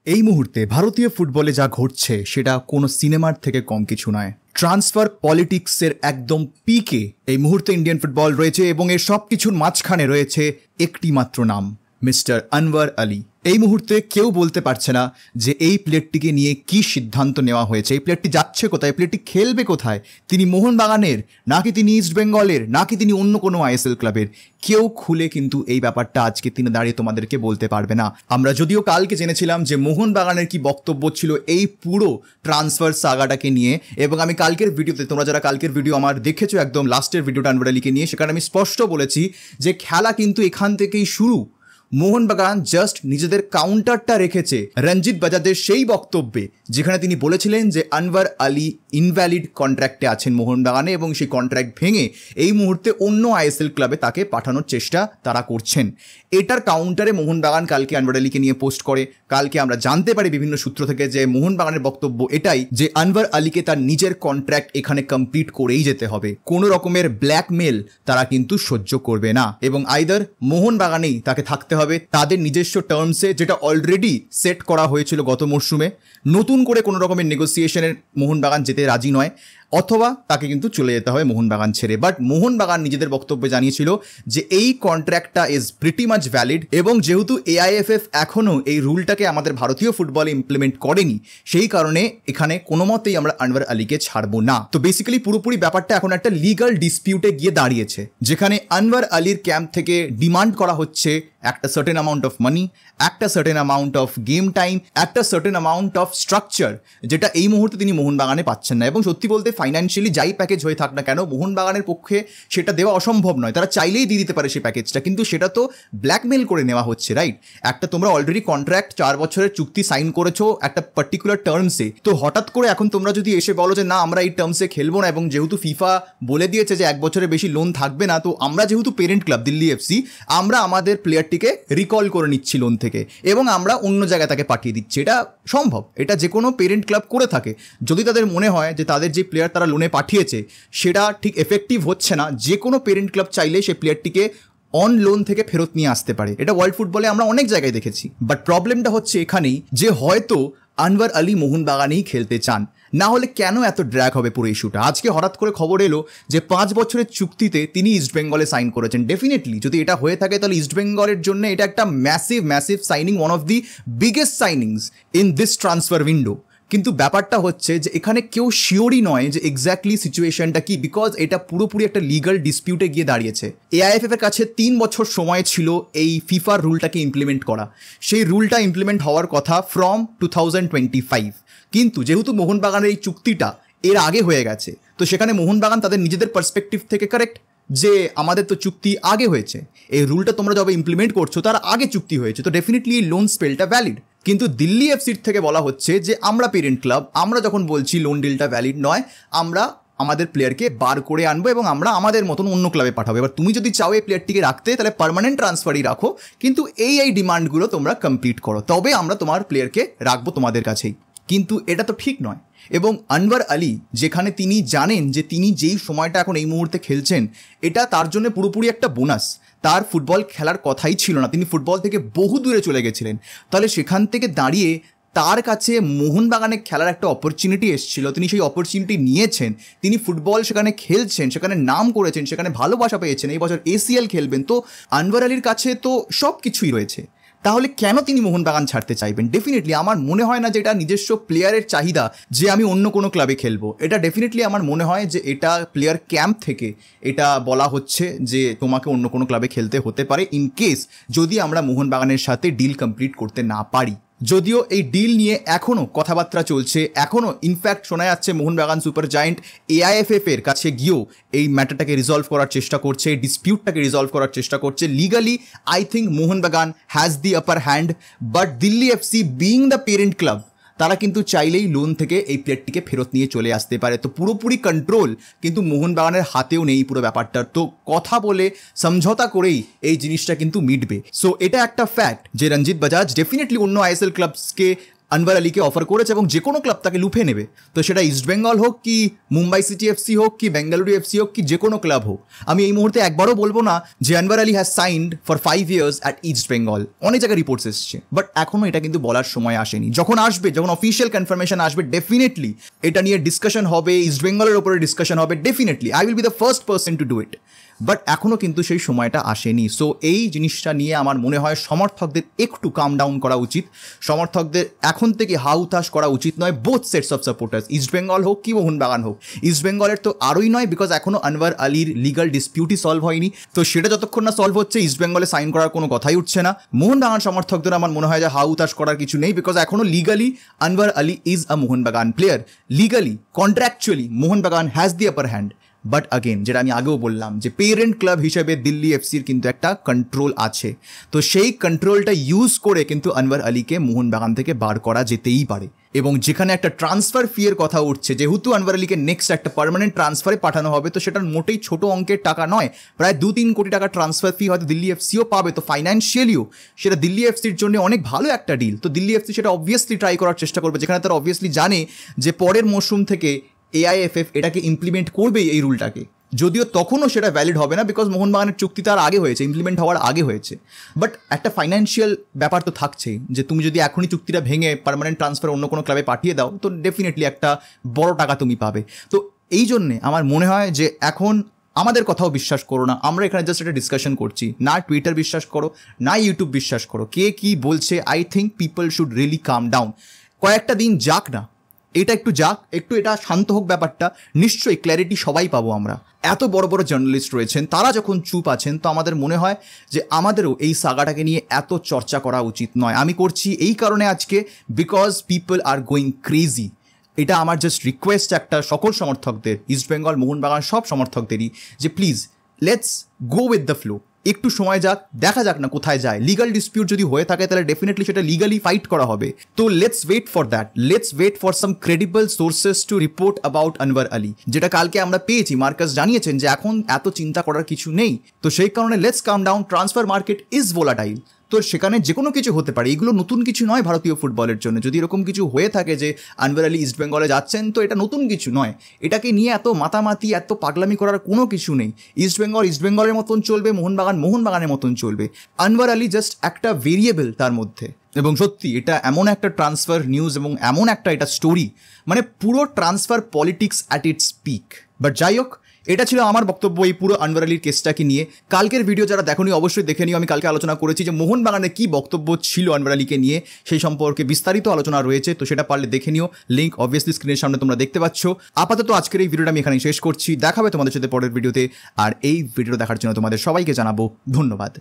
এই মুহূর্তে ভারতীয় ফুটবলে যা ঘটছে সেটা কোনো সিনেমার থেকে কম কিছু নয়। ট্রান্সফার পলিটিক্সের একদম পিকে এই মুহূর্তে ইন্ডিয়ান ফুটবল রয়েছে এবং এর সব কিছুর মাঝখানে রয়েছে একটি মাত্র নাম, মিস্টার আনওয়ার আলী। এই মুহূর্তে কেউ বলতে পারছে না যে এই প্লেয়ারটিকে নিয়ে কি সিদ্ধান্ত নেওয়া হয়েছে, এই প্লেয়ারটি যাচ্ছে কোথায়, প্লেয়ারটি খেলবে কোথায়, তিনি মোহনবাগানের নাকি তিনি ইস্ট বেঙ্গলের নাকি তিনি অন্য কোনো আইএসএল ক্লাবের, কেউ খুলে কিন্তু এই ব্যাপারটা আজকে তিনি দাঁড়িয়ে তোমাদেরকে বলতে পারবে না। আমরা যদিও কালকে জেনেছিলাম যে মোহনবাগানের কি বক্তব্য ছিল এই পুরো ট্রান্সফার সাগাটাকে নিয়ে, এবং আমি কালকের ভিডিওতে, তোমরা যারা কালকের ভিডিও আমার দেখেছো একদম লাস্টের ভিডিওটা আনওয়ার আলীকে নিয়ে, সেখানে আমি স্পষ্ট বলেছি যে খেলা কিন্তু এখান থেকেই শুরু। মোহনবাগান জাস্ট নিজেদের কাউন্টারটা রেখেছে রঞ্জিত বাজাজের সেই বক্তব্যে, যেখানে তিনি বলেছিলেন যে আনওয়ার আলী ইনভ্যালিড কন্ট্রাক্টে আছেন মোহনবাগানে এবং সেই কন্ট্রাক্ট ভেঙে এই মুহূর্তে অন্য আইএসএল ক্লাবে তাকে পাঠানোর চেষ্টা তারা করছেন। এটার কাউন্টারে মোহনবাগান কালকে আনওয়ার আলীকে নিয়ে পোস্ট করে। কালকে আমরা জানতে পারি বিভিন্ন সূত্র থেকে যে মোহনবাগানের বক্তব্য এটাই যে আনওয়ার আলীকে তার নিজের কন্ট্রাক্ট এখানে কমপ্লিট করেই যেতে হবে, কোনো রকমের ব্ল্যাকমেল তারা কিন্তু সহ্য করবে না, এবং আইদার মোহনবাগানেই তাকে থাকতে হবে তাদের নিজস্ব টার্মসে, যেটা অলরেডি সেট করা হয়েছিল গত মরশুমে। নতুন করে কোনো রকমের নেগোসিয়েশনের মোহনবাগান যেতে রাজি নয়, অথবা তাকে কিন্তু চলে যেতে হবে মোহনবাগান ছেড়ে। বাট মোহনবাগান নিজেদের বক্তব্যে জানিয়েছিল যে এই কন্ট্রাক্টটা ইজ প্রিটি মাচ ভ্যালিড, এবং যেহেতু এআইএফএফ এখনও এই রুলটাকে আমাদের ভারতীয় ফুটবলে ইমপ্লিমেন্ট করেনি, সেই কারণে এখানে কোনো মতেই আমরা আনওয়ার আলীকে ছাড়বো না। তো বেসিক্যালি পুরোপুরি ব্যাপারটা এখন একটা লিগাল ডিসপিউটে গিয়ে দাঁড়িয়েছে, যেখানে আনওয়ার আলীর ক্যাম্প থেকে ডিমান্ড করা হচ্ছে একটা সার্টেন অ্যামাউন্ট অফ মানি, একটা certain amount of game time, একটা সার্টেন অ্যামাউন্ট অফ স্ট্রাকচার, যেটা এই মুহূর্তে তিনি মোহনবাগানে পাচ্ছেন না। এবং সত্যি বলতে ফাইন্যান্সিয়ালি যাই প্যাকেজ হয়ে থাক না কেন, মোহনবাগানের পক্ষে সেটা দেওয়া অসম্ভব নয়। তারা চাইলেই দিয়ে দিতে পারে সেই প্যাকেজটা, কিন্তু সেটা তো ব্ল্যাকমেল করে নেওয়া হচ্ছে, রাইট? একটা তোমরা অলরেডি কন্ট্রাক্ট 4 বছরের চুক্তি সাইন করেছো একটা পার্টিকুলার টার্মসে, তো হঠাৎ করে এখন তোমরা যদি এসে বলো যে না আমরা এই টার্মসে খেলবো না, এবং যেহেতু ফিফা বলে দিয়েছে যে 1 বছরের বেশি লোন থাকবে না, তো আমরা যেহেতু পেরেন্ট ক্লাব দিল্লি এফসি, আমরা আমাদের প্লেয়ারটিকে রিকল করে নিচ্ছি লোন থেকে এবং আমরা অন্য জায়গায় তাকে পাঠিয়ে দিচ্ছি। এটা সম্ভব, এটা যে কোনো পেরেন্ট ক্লাব করে থাকে। যদি তাদের মনে হয় যে তাদের যে প্লেয়ার তারা লোনে পাঠিয়েছে সেটা ঠিক এফেক্টিভ হচ্ছে না, যে কোনো পেরেন্ট ক্লাব চাইলে সেই প্লেয়ারটিকে অন লোন থেকে ফেরত নিয়ে আসতে পারে। এটা ওয়ার্ল্ড ফুটবলে আমরা অনেক জায়গায় দেখেছি। বাট প্রবলেমটা হচ্ছে এখানেই যে হয়তো আনওয়ার আলী মোহনবাগানেই খেলতে চান, না হলে কেন এত ড্র্যাগ হবে পুরো ইস্যুটা। আজকে হঠাৎ করে খবর এলো যে 5 বছরের চুক্তিতে তিনি ইস্ট বেঙ্গলে সাইন করেছেন। ডেফিনেটলি যদি এটা হয়ে থাকে তাহলে ইস্ট বেঙ্গলের জন্য এটা একটা massive signing, one of the biggest signings in this transfer window. কিন্তু ব্যাপারটা হচ্ছে যে এখানে কেউ শিওরই নয় যে এক্স্যাক্টলি সিচুয়েশনটা কি, বিকজ এটা পুরোপুরি একটা লিগাল ডিসপিউটে গিয়ে দাঁড়িয়েছে। এআইএফএফ এর কাছে 3 বছর সময় ছিল এই ফিফার রুলটাকে ইমপ্লিমেন্ট করা। সেই রুলটা ইমপ্লিমেন্ট হওয়ার কথা ফ্রম 2025, কিন্তু যেহেতু মোহনবাগানের এই চুক্তিটা এর আগে হয়ে গেছে, তো সেখানে মোহনবাগান তাদের নিজেদের পার্সপেক্টিভ থেকে কারেক্ট যে আমাদের তো চুক্তি আগে হয়েছে, এই রুলটা তোমরা যবে ইমপ্লিমেন্ট করছো তার আগে চুক্তি হয়েছে, তো ডেফিনেটলি এই লোন স্পেলটা ভ্যালিড। কিন্তু দিল্লি এফসির থেকে বলা হচ্ছে যে আমরা পেরেন্ট ক্লাব, আমরা যখন বলছি লোন ডিলটা ভ্যালিড নয়, আমরা আমাদের প্লেয়ারকে বার করে আনবো এবং আমরা আমাদের মতন অন্য ক্লাবে পাঠাবো। এবার তুমি যদি চাও এই প্লেয়ারটিকে রাখতে তাহলে পার্মানেন্ট ট্রান্সফারই রাখো, কিন্তু এই ডিমান্ডগুলো তোমরা কমপ্লিট করো, তবে আমরা তোমার প্লেয়ারকে রাখবো তোমাদের কাছেই। কিন্তু এটা তো ঠিক নয়। এবং আনওয়ার আলী, যেখানে তিনি জানেন যে তিনি যেই সময়টা এখন এই মুহূর্তে খেলছেন এটা তার জন্য পুরোপুরি একটা বোনাস, তার ফুটবল খেলার কথাই ছিল না, তিনি ফুটবল থেকে বহু দূরে চলে গেছিলেন, তাহলে সেখান থেকে দাঁড়িয়ে তার কাছে মোহনবাগানে খেলার একটা অপরচুনিটি এসেছিল, তিনি সেই অপরচুনিটি নিয়েছেন, তিনি ফুটবল সেখানে খেলছেন, সেখানে নাম করেছেন, সেখানে ভালোবাসা পেয়েছেন, এই বছর এসিএল খেলবেন, তো আনওয়ার আলীর কাছে তো সব কিছুই রয়েছে। তাহলে কেন তিনি মোহনবাগান ছাড়তে চাইবেন? ডেফিনেটলি আমার মনে হয় না যে এটা নিজস্ব প্লেয়ারের চাহিদা যে আমি অন্য কোনো ক্লাবে খেলবো। এটা ডেফিনেটলি আমার মনে হয় যে এটা প্লেয়ার ক্যাম্প থেকে এটা বলা হচ্ছে যে তোমাকে অন্য কোনো ক্লাবে খেলতে হতে পারে ইন কেস যদি আমরা মোহনবাগানের সাথে ডিল কমপ্লিট করতে না পারি। যদিও এই ডিল নিয়ে এখনও কথাবার্তা চলছে, এখনও ইনফ্যাক্ট শোনা যাচ্ছে মোহনবাগান সুপার জায়েন্ট এআইএফএফ এর কাছে গিয়েও এই ম্যাটারটাকে রিজলভ করার চেষ্টা করছে, ডিসপিউটটাকে রিজলভ করার চেষ্টা করছে। Legally I think Mohun Bagan has the upper hand, but Delhi FC being the parent club তারা কিন্তু চাইলেই লোন থেকে এই প্লেয়ারটিকে ফেরত নিয়ে চলে আসতে পারে। তো পুরোপুরি কন্ট্রোল কিন্তু মোহনবাগানের হাতেও নেই পুরো ব্যাপারটার, তো কথা বলে সমঝোতা করেই এই জিনিসটা কিন্তু মিটবে। সো এটা একটা ফ্যাক্ট যে রঞ্জিত বাজাজ ডেফিনেটলি অন্য আইএসএল ক্লাবসকে আনভার আলীকে অফার করেছে এবং যে কোনো ক্লাব তাকে লুফে নেবে। তো সেটা ইস্টবেঙ্গল হোক কি মুম্বাই সিটি এফসি হোক কি বেঙ্গালুরু এফসি হোক কি যে কোনো ক্লাব হোক, আমি এই মুহূর্তে একবারও বলবো না যে Anvar Ali has signed for 5 years at east Bengal. অনেক জায়গায় রিপোর্টস এসছে, বাট এখনও এটা কিন্তু বলার সময় আসেনি। যখন আসবে, যখন অফিসিয়াল কনফার্মেশন আসবে, ডেফিনেটলি এটা নিয়ে ডিসকাশন হবে, ইস্ট বেঙ্গলের ওপরে ডিসকাশন হবে, definitely I will be the first person to do it. But এখনও কিন্তু সেই সময়টা আসেনি। সো এই জিনিসটা নিয়ে আমার মনে হয় সমর্থকদের একটু কাম ডাউন করা উচিত। সমর্থকদের এখন থেকে হাউতাশ করা উচিত নয়, both sets of supporters, East Bengal হোক কি মোহনবাগান হোক। ইস্টবেঙ্গলের তো আরোই নয়, বিকজ এখনও আনভার আলীর লিগাল ডিসপিউটই সলভ হয়নি। তো সেটা যতক্ষণ না সলভ হচ্ছে ইস্টবেঙ্গলে সাইন করার কোনো কথাই উঠছে না। মোহনবাগান সমর্থকদের আমার মনে হয় যে হাউতাশ করার কিছু নেই, বিকজ এখনও legally Anvar Ali is a Mohun Bagan player. Legally contractually Mohun Bagan has the upper hand. But again, যেটা আমি আগেও বললাম যে পেরেন্ট ক্লাব হিসেবে দিল্লি এফসির কিন্তু একটা কন্ট্রোল আছে। তো সেই কন্ট্রোলটা ইউজ করে কিন্তু আনভার আলীকে মোহনবাগান থেকে বার করা যেতেই পারে। এবং যেখানে একটা ট্রান্সফার ফি এর কথা উঠছে, যেহেতু আনভার আলীকে নেক্সট একটা পার্মানেন্ট ট্রান্সফারে পাঠানো হবে, তো সেটার মোটেই ছোট অঙ্কের টাকা নয়। প্রায় 2-3 কোটি টাকা ট্রান্সফার ফি হয়তো দিল্লি এফসিও পাবে। তো ফাইন্যান্সিয়ালিও সেটা দিল্লি এফসির জন্য অনেক ভালো একটা ডিল। তো দিল্লি এফসি সেটা অবভিয়াসলি ট্রাই করার চেষ্টা করবে, যেখানে তারা অবভিয়াসলি জানে যে পরের মরশুম থেকে AIFF এটাকে ইমপ্লিমেন্ট করবেই এই রুলটাকে। যদিও তখনও সেটা ভ্যালিড হবে না, বিকজ মোহনবাগানের চুক্তি তার আগে হয়েছে, ইমপ্লিমেন্ট হওয়ার আগে হয়েছে। বাট একটা ফাইন্যান্সিয়াল ব্যাপার তো থাকছেই, যে তুমি যদি এখনই চুক্তিটা ভেঙে পার্মানেন্ট ট্রান্সফার অন্য কোনো ক্লাবে পাঠিয়ে দাও, তো ডেফিনেটলি একটা বড় টাকা তুমি পাবে। তো এই জন্যে আমার মনে হয় যে এখন আমাদের কথাও বিশ্বাস করো না, আমরা এখানে জাস্ট একটা ডিসকাশন করছি না। টুইটার বিশ্বাস করো না, ইউটিউব বিশ্বাস করো, কে কী বলছে। I think people should really come down. কয়েকটা দিন যাক না, এটা একটু যাক, একটু এটা শান্ত হোক ব্যাপারটা, নিশ্চয়ই ক্ল্যারিটি সবাই পাবো আমরা। এত বড় বড় জার্নালিস্ট রয়েছেন, তারা যখন চুপ আছেন, তো আমাদের মনে হয় যে আমাদেরও এই সাগাটাকে নিয়ে এত চর্চা করা উচিত নয়। আমি করছি এই কারণে আজকে, because people are going crazy. এটা আমার জাস্ট রিকোয়েস্ট একটা সকল সমর্থকদের, ইস্টবেঙ্গল মোহনবাগান সব সমর্থকদেরই, যে please let's go with the flow. একটু সময় যাক, দেখা যাক না কোথায় যায়। লিগাল ডিসপিউট যদি হয়ে থাকে তাহলে ডেফিনেটলি সেটা লিগালি ফাইট করা হবে। তো let's wait for that, let's wait for some credible sources to report about Anwar Ali, যেটা কালকে আমরা পেয়েছি। মার্কাস জানিয়েছেন যে এখন এত চিন্তা করার কিছু নেই। তো সেই কারণে let's come down. Transfer market is volatile, তো সেখানে যে কোনো কিছু হতে পারে। এগুলো নতুন কিছু নয় ভারতীয় ফুটবলের জন্য। যদি এরকম কিছু হয়ে থাকে যে আনভার আলী ইস্টবেঙ্গলে যাচ্ছেন, তো এটা নতুন কিছু নয়। এটাকে নিয়ে এত মাতামাতি, এত পাগলামি করার কোনো কিছু নেই। ইস্টবেঙ্গল ইস্টবেঙ্গলের মতন চলবে, মোহনবাগান মোহনবাগানের মতন চলবে। আনভার আলী জাস্ট একটা ভেরিয়েবল তার মধ্যে। এবং সত্যি এটা এমন একটা ট্রান্সফার নিউজ এবং এমন একটা এটা স্টোরি, মানে পুরো transfer politics at its peak. But যাই হোক, এটা ছিল আমার বক্তব্য এই পুরো আনভার আলীর কেসটাকে নিয়ে। কালকের ভিডিও যারা দেখোনি অবশ্যই দেখে নিও। আমি কালকে আলোচনা করেছি যে মোহনবাগানে কী বক্তব্য ছিল আনভার আলীকে নিয়ে, সেই সম্পর্কে বিস্তারিত আলোচনা রয়েছে। তো সেটা পারলে দেখে নিও, লিঙ্ক অবভিয়াসলি স্ক্রিনের সামনে তোমরা দেখতে পাচ্ছ। আপাতত আজকের এই ভিডিওটা আমি এখানেই শেষ করছি। দেখাবে তোমাদের সাথে পরের ভিডিওতে। আর এই ভিডিও দেখার জন্য তোমাদের সবাইকে জানাবো ধন্যবাদ।